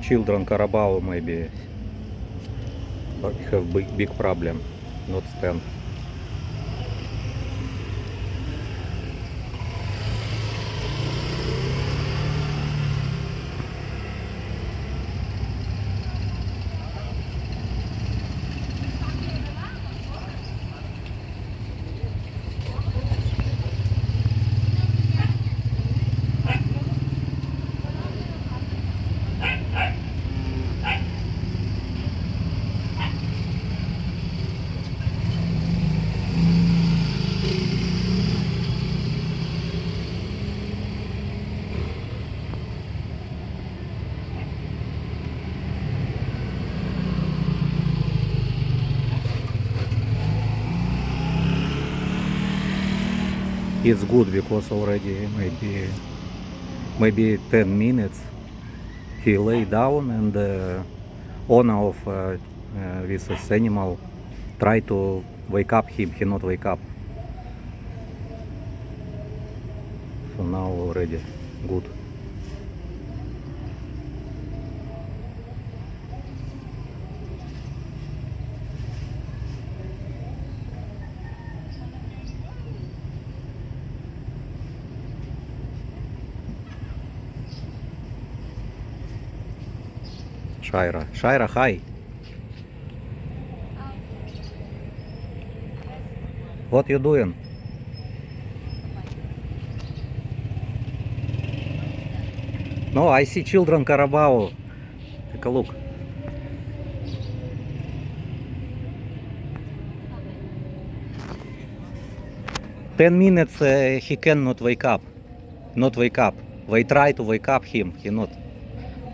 children Carabao maybe have big problem, not stand. It's good because already maybe 10 minutes he lay down, and the owner of this animal try to wake up him. He not wake up. So now already good. Shaira, hi. What you doing? No, I see children Carabao. Take a look. Ten minutes he cannot wake up. Not wake up. We try to wake up him. He not.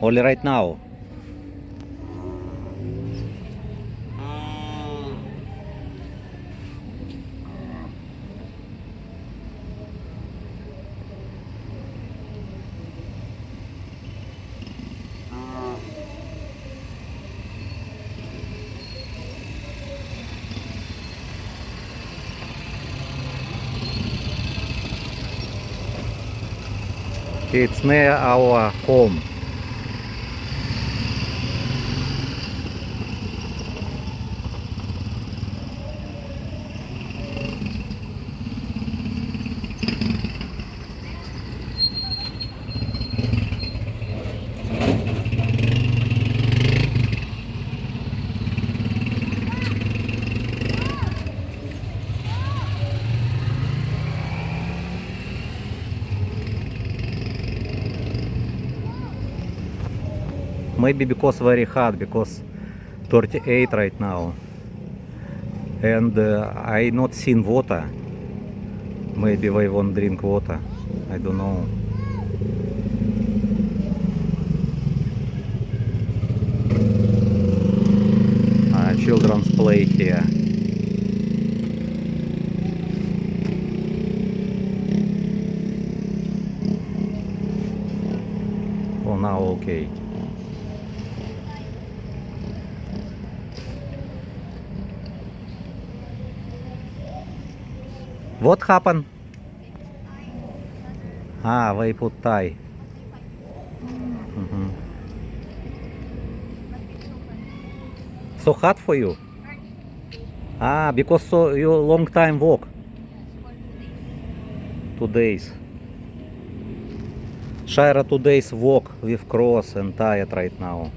Only right now. It's near our home. Maybe because very hot, because 38 right now, and I not seen water. Maybe they won't drink water. I don't know. Children's play here. Oh, now okay. What happened? They put tie. So hot for you? Because so you long time walk. 2 days. Shaira 2 days walk with cross and tired right now.